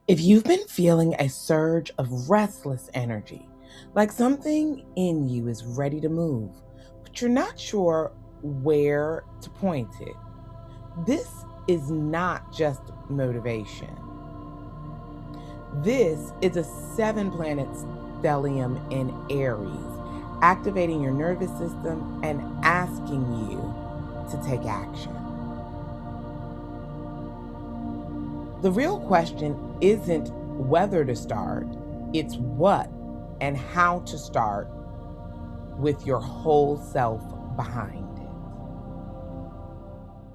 If you've been feeling a surge of restless energy, like something in you is ready to move, but you're not sure where to point it, this is not just motivation. This is a 7-planet stellium in Aries, activating your nervous system and asking you to take action. The real question isn't whether to start, it's what and how to start with your whole self behind it.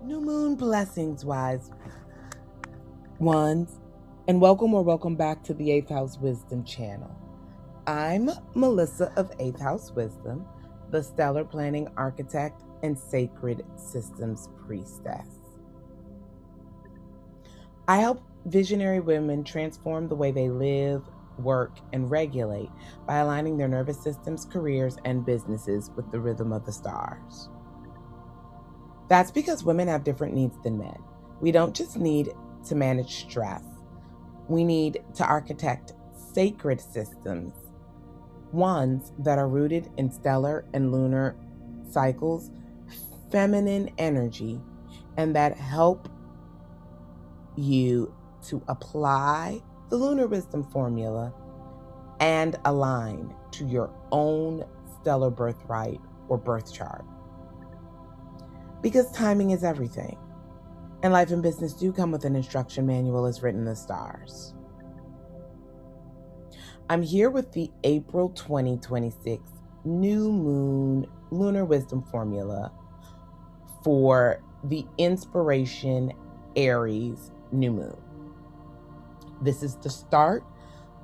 New moon blessings, wise ones, and welcome back to the 8th House Wisdom channel. I'm Melissa of 8th House Wisdom, the stellar planning architect and sacred systems priestess. I help visionary women transform the way they live, work, and regulate by aligning their nervous systems, careers, and businesses with the rhythm of the stars. That's because women have different needs than men. We don't just need to manage stress. We need to architect sacred systems, ones that are rooted in stellar and lunar cycles, feminine energy, and that help you to apply the Lunar Wisdom Formula and align to your own stellar birthright or birth chart. Because timing is everything, and life and business do come with an instruction manual as written in the stars. I'm here with the April 2026 New Moon Lunar Wisdom Formula for the Inspiration Aries New Moon. This is the start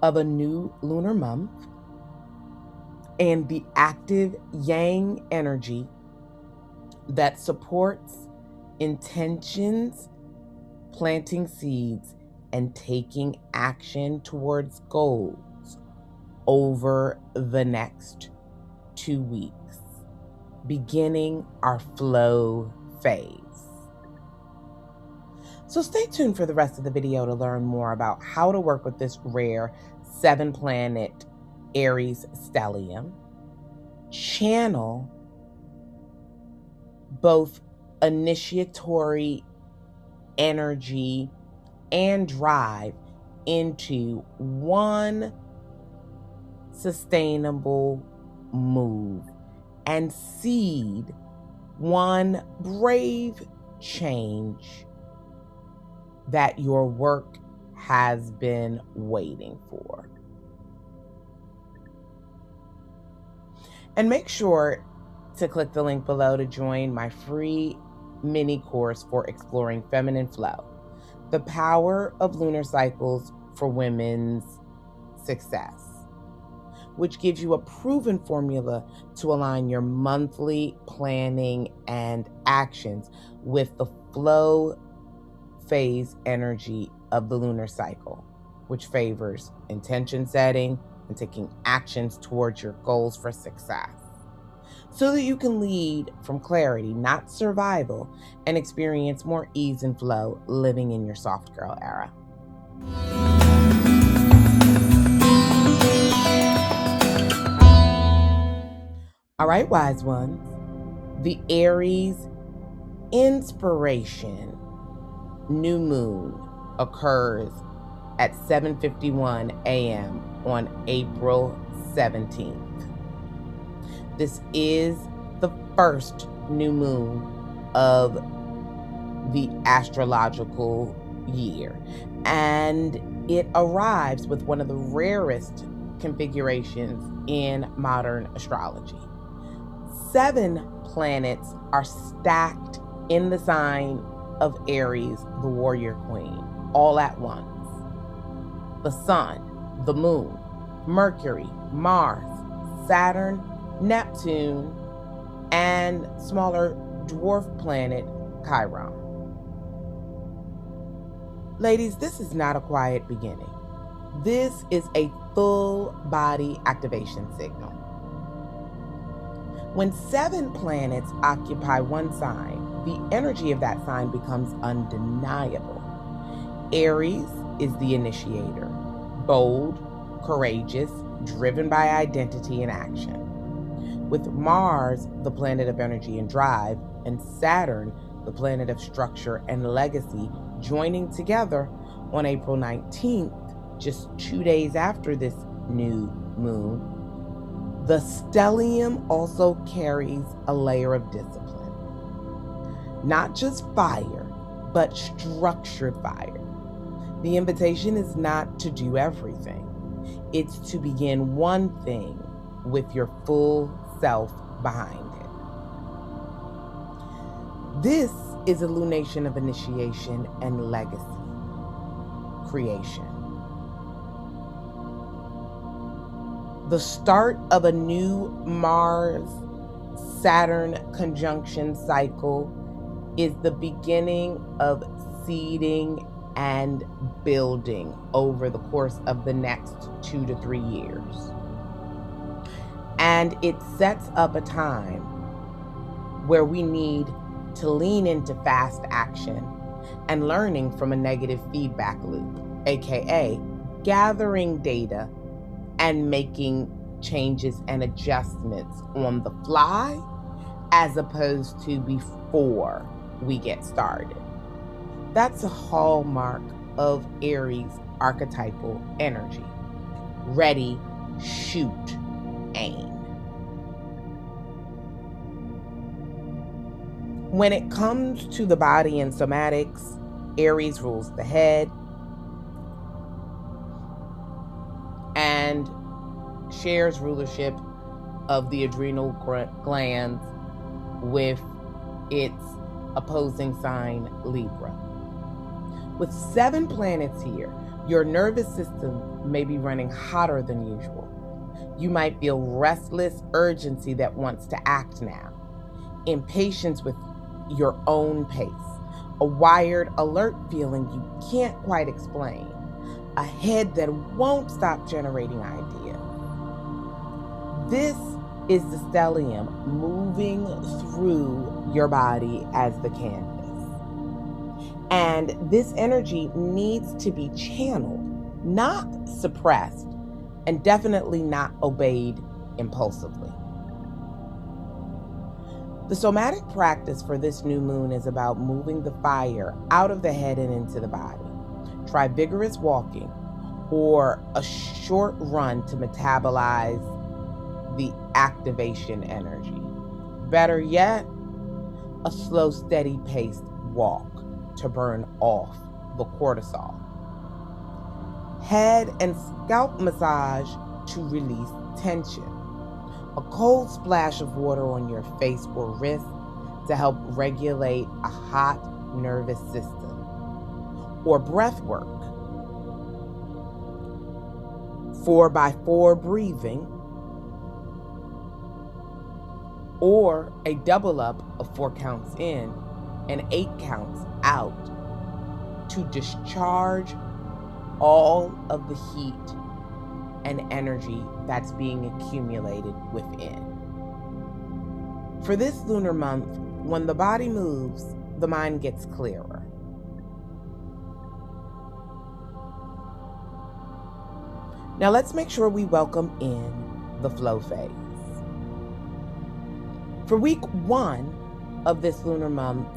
of a new lunar month, and the active yang energy that supports intentions, planting seeds, and taking action towards goals over the next 2 weeks, beginning our flow phase. So stay tuned for the rest of the video to learn more about how to work with this rare 7-planet Aries stellium, channel both initiatory energy and drive into one sustainable move, and seed one brave change that your work has been waiting for. And make sure to click the link below to join my free mini course for exploring feminine flow, the power of lunar cycles for women's success, which gives you a proven formula to align your monthly planning and actions with the flow phase energy of the lunar cycle, which favors intention setting and taking actions towards your goals for success, so that you can lead from clarity, not survival, and experience more ease and flow living in your soft girl era. All right, wise ones, the Aries Inspiration New Moon occurs at 7:51 a.m. on April 17th. This is the first new moon of the astrological year, and it arrives with one of the rarest configurations in modern astrology. 7 planets are stacked in the sign of Aries, the warrior queen, all at once. The sun, the moon, Mercury, Mars, Saturn, Neptune, and smaller dwarf planet Chiron. Ladies, this is not a quiet beginning. This is a full body activation signal. When 7 planets occupy one sign, the energy of that sign becomes undeniable. Aries is the initiator, bold, courageous, driven by identity and action. With Mars, the planet of energy and drive, and Saturn, the planet of structure and legacy, joining together on April 19th, just 2 days after this new moon, the stellium also carries a layer of discipline. Not just fire, but structured fire. The invitation is not to do everything. It's to begin one thing with your full self behind it. This is a lunation of initiation and legacy creation. The start of a new Mars-Saturn conjunction cycle is the beginning of seeding and building over the course of the next 2 to 3 years. And it sets up a time where we need to lean into fast action and learning from a negative feedback loop, aka gathering data and making changes and adjustments on the fly as opposed to before we get started. That's a hallmark of Aries archetypal energy. Ready, shoot, aim. When it comes to the body and somatics, Aries rules the head and shares rulership of the adrenal glands with its opposing sign, Libra. With 7 planets here, your nervous system may be running hotter than usual. You might feel restless urgency that wants to act now, impatience with your own pace, a wired, alert feeling you can't quite explain, a head that won't stop generating ideas. This is the stellium moving through your body as the canvas. And this energy needs to be channeled, not suppressed, and definitely not obeyed impulsively. The somatic practice for this new moon is about moving the fire out of the head and into the body. Try vigorous walking or a short run to metabolize the activation energy. Better yet, a slow, steady paced walk to burn off the cortisol. Head and scalp massage to release tension. A cold splash of water on your face or wrist to help regulate a hot nervous system. Or breath work. 4x4 breathing. Or a double up of 4 counts in and 8 counts out to discharge all of the heat and energy that's being accumulated within. For this lunar month, when the body moves, the mind gets clearer. Now let's make sure we welcome in the flow phase. For week 1 of this lunar month,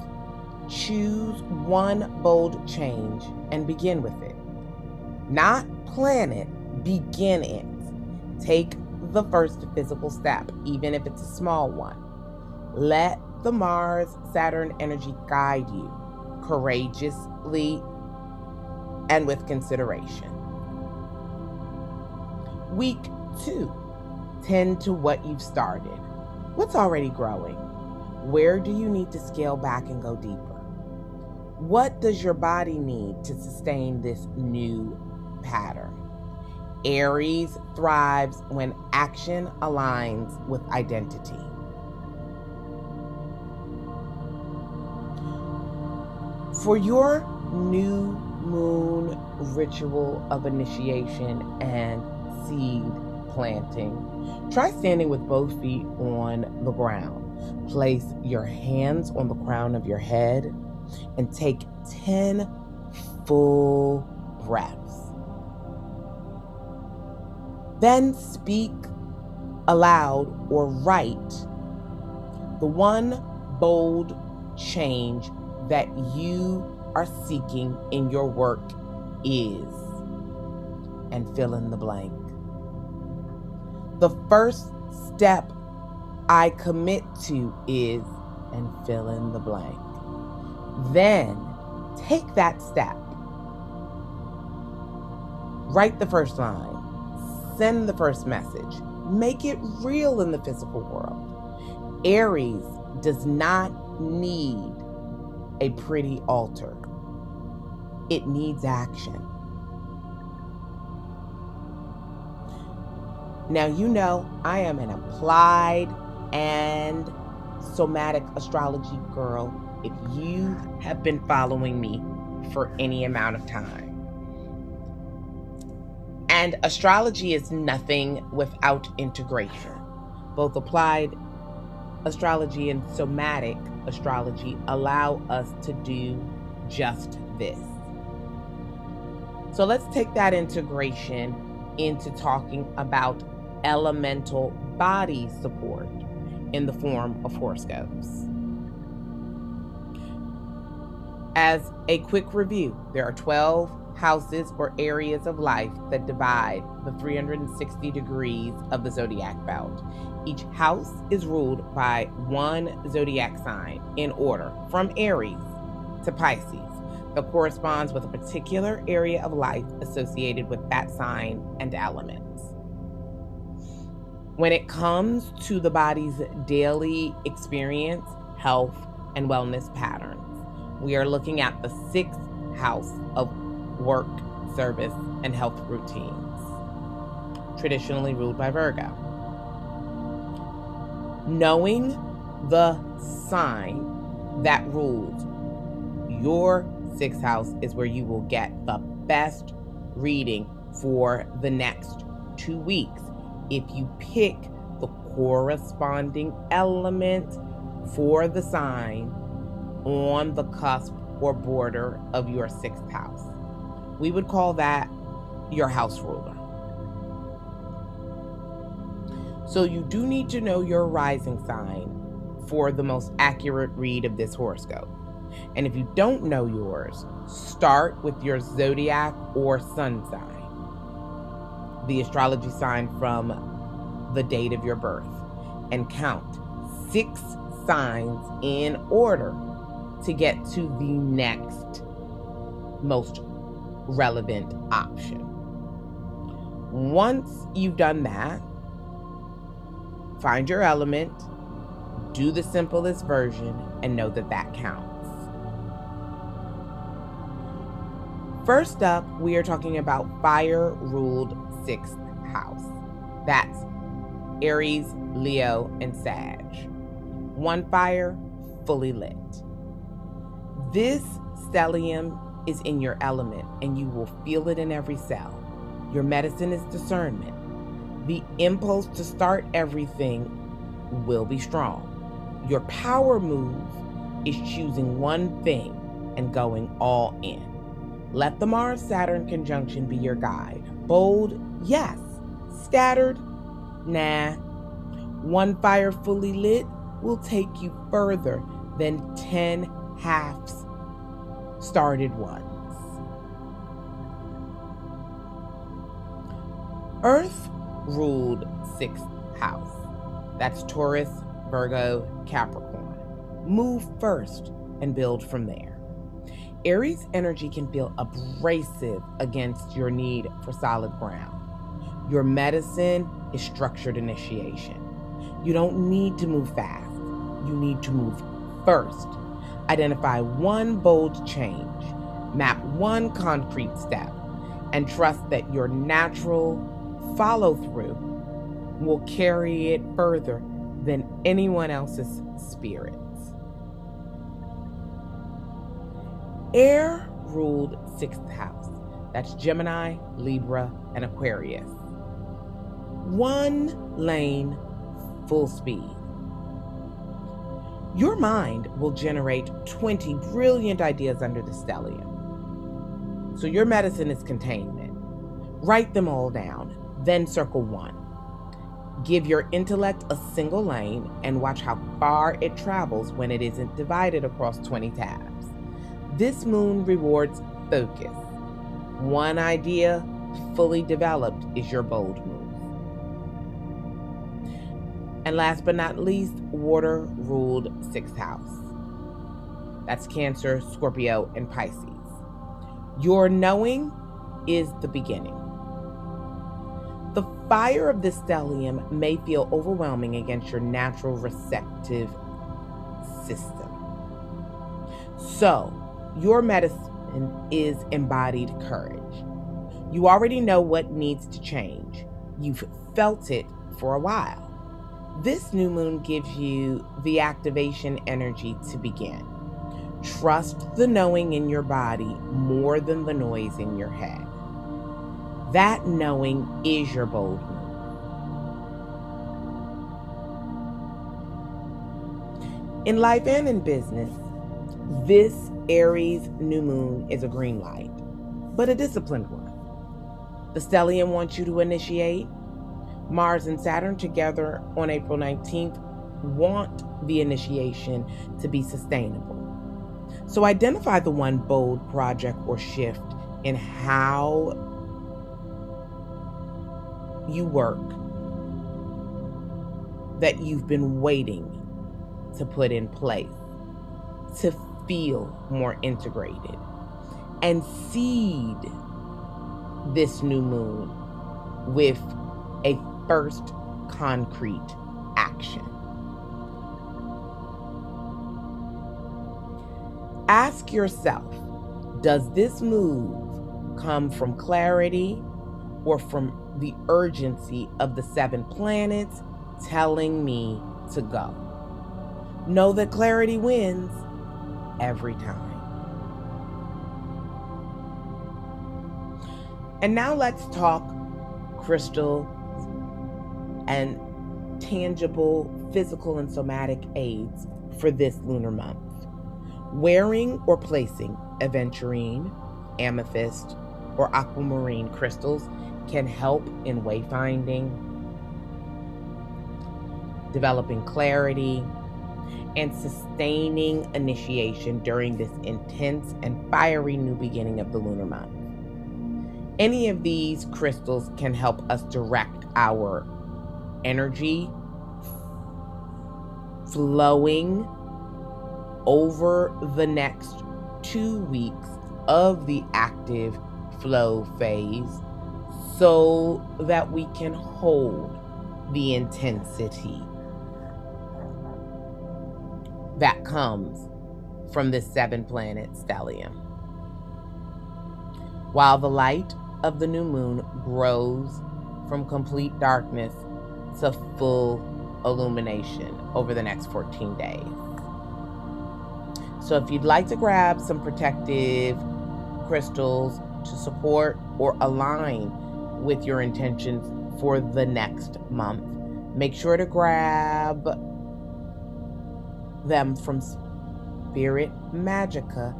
choose one bold change and begin with it. Not plan it, begin it. Take the first physical step, even if it's a small one. Let the Mars-Saturn energy guide you courageously and with consideration. Week 2, tend to what you've started. What's already growing? Where do you need to scale back and go deeper? What does your body need to sustain this new pattern? Aries thrives when action aligns with identity. For your new moon ritual of initiation and seed planting, try standing with both feet on the ground. Place your hands on the crown of your head and take 10 full breaths. Then speak aloud or write the one bold change that you are seeking in your work is, and fill in the blank. The first step I commit to is, and fill in the blank. Then take that step. Write the first line. Send the first message. Make it real in the physical world. Aries does not need a pretty altar. It needs action. Now, you know I am an applied and somatic astrology girl if you have been following me for any amount of time. And astrology is nothing without integration. Both applied astrology and somatic astrology allow us to do just this. So let's take that integration into talking about elemental body support in the form of horoscopes. As a quick review, there are 12 houses or areas of life that divide the 360 degrees of the zodiac belt. Each house is ruled by one zodiac sign in order from Aries to Pisces that corresponds with a particular area of life associated with that sign and elements. When it comes to the body's daily experience, health, and wellness patterns, we are looking at the 6th house of work, service, and health routines, traditionally ruled by Virgo. Knowing the sign that rules your 6th house is where you will get the best reading for the next 2 weeks if you pick the corresponding element for the sign on the cusp or border of your 6th house. We would call that your house ruler. So you do need to know your rising sign for the most accurate read of this horoscope. And if you don't know yours, start with your zodiac or sun sign, the astrology sign from the date of your birth, and count 6 signs in order to get to the next most relevant option. Once you've done that, find your element, do the simplest version, and know that that counts. First up, we are talking about fire-ruled 6th house. That's Aries, Leo, and Sag. One fire, fully lit. This stellium is in your element, and you will feel it in every cell. Your medicine is discernment. The impulse to start everything will be strong. Your power move is choosing one thing and going all in. Let the Mars-Saturn conjunction be your guide. Bold, yes. Scattered, nah. One fire fully lit will take you further than 10 halves started ones. Earth ruled 6th house. That's Taurus, Virgo, Capricorn. Move first and build from there. Aries energy can feel abrasive against your need for solid ground. Your medicine is structured initiation. You don't need to move fast. You need to move first. Identify one bold change, map one concrete step, and trust that your natural follow-through will carry it further than anyone else's spirits. Air ruled 6th house. That's Gemini, Libra, and Aquarius. One lane, full speed. Your mind will generate 20 brilliant ideas under the stellium. So your medicine is containment. Write them all down, then circle one. Give your intellect a single lane and watch how far it travels when it isn't divided across 20 tabs. This moon rewards focus. One idea fully developed is your bold move. And last but not least, water ruled 6th house. That's Cancer, Scorpio, and Pisces. Your knowing is the beginning. The fire of this stellium may feel overwhelming against your natural receptive system. So, your medicine is embodied courage. You already know what needs to change. You've felt it for a while. This new moon gives you the activation energy to begin. Trust the knowing in your body more than the noise in your head. That knowing is your bold move. In life and in business, this Aries new moon is a green light, but a disciplined one. The stellium wants you to initiate. Mars and Saturn together on April 19th want the initiation to be sustainable. So identify the one bold project or shift in how you work that you've been waiting to put in place to feel more integrated, and seed this new moon with a first concrete action. Ask yourself, does this move come from clarity or from the urgency of the 7 planets telling me to go? Know that clarity wins every time. And now let's talk crystal and tangible physical and somatic aids for this lunar month. Wearing or placing aventurine, amethyst, or aquamarine crystals can help in wayfinding, developing clarity, and sustaining initiation during this intense and fiery new beginning of the lunar month. Any of these crystals can help us direct our energy flowing over the next 2 weeks of the active flow phase so that we can hold the intensity that comes from this 7 planet stellium. While the light of the new moon grows from complete darkness to full illumination over the next 14 days. So if you'd like to grab some protective crystals to support or align with your intentions for the next month, make sure to grab them from Spirit Magica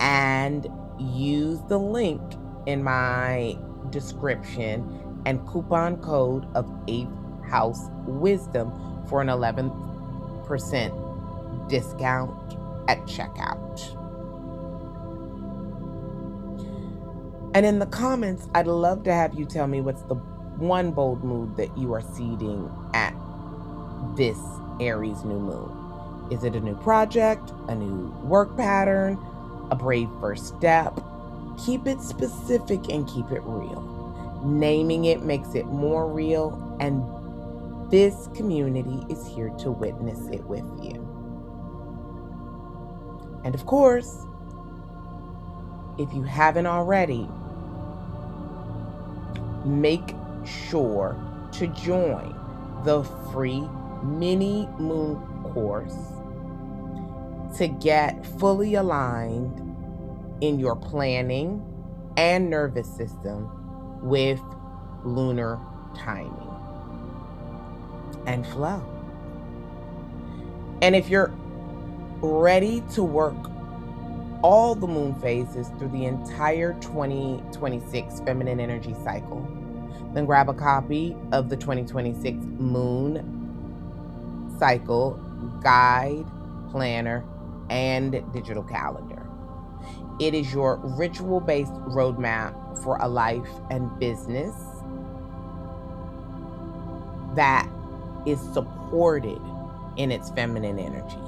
and use the link in my description and coupon code of 8th House Wisdom for an 11% discount at checkout. And in the comments, I'd love to have you tell me what's the one bold move that you are seeding at this Aries new moon. Is it a new project, a new work pattern, a brave first step? Keep it specific and keep it real. Naming it makes it more real, and this community is here to witness it with you. And of course, if you haven't already, make sure to join the free mini moon course to get fully aligned in your planning and nervous system with lunar timing and flow. And if you're ready to work all the moon phases through the entire 2026 feminine energy cycle. Then grab a copy of the 2026 moon cycle guide, planner, and digital calendar. It is your ritual-based roadmap for a life and business that is supported in its feminine energy,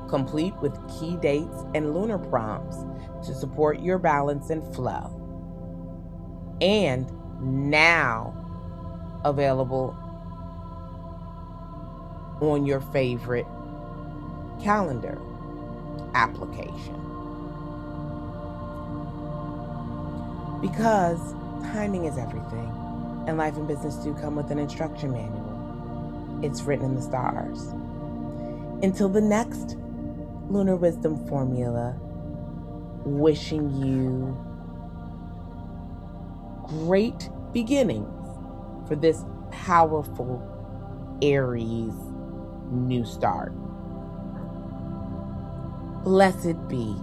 complete with key dates and lunar prompts to support your balance and flow. And now available on your favorite calendar application. Because timing is everything, and life and business do come with an instruction manual. It's written in the stars. Until the next Lunar Wisdom Formula, wishing you great beginnings for this powerful Aries new start. Blessed be.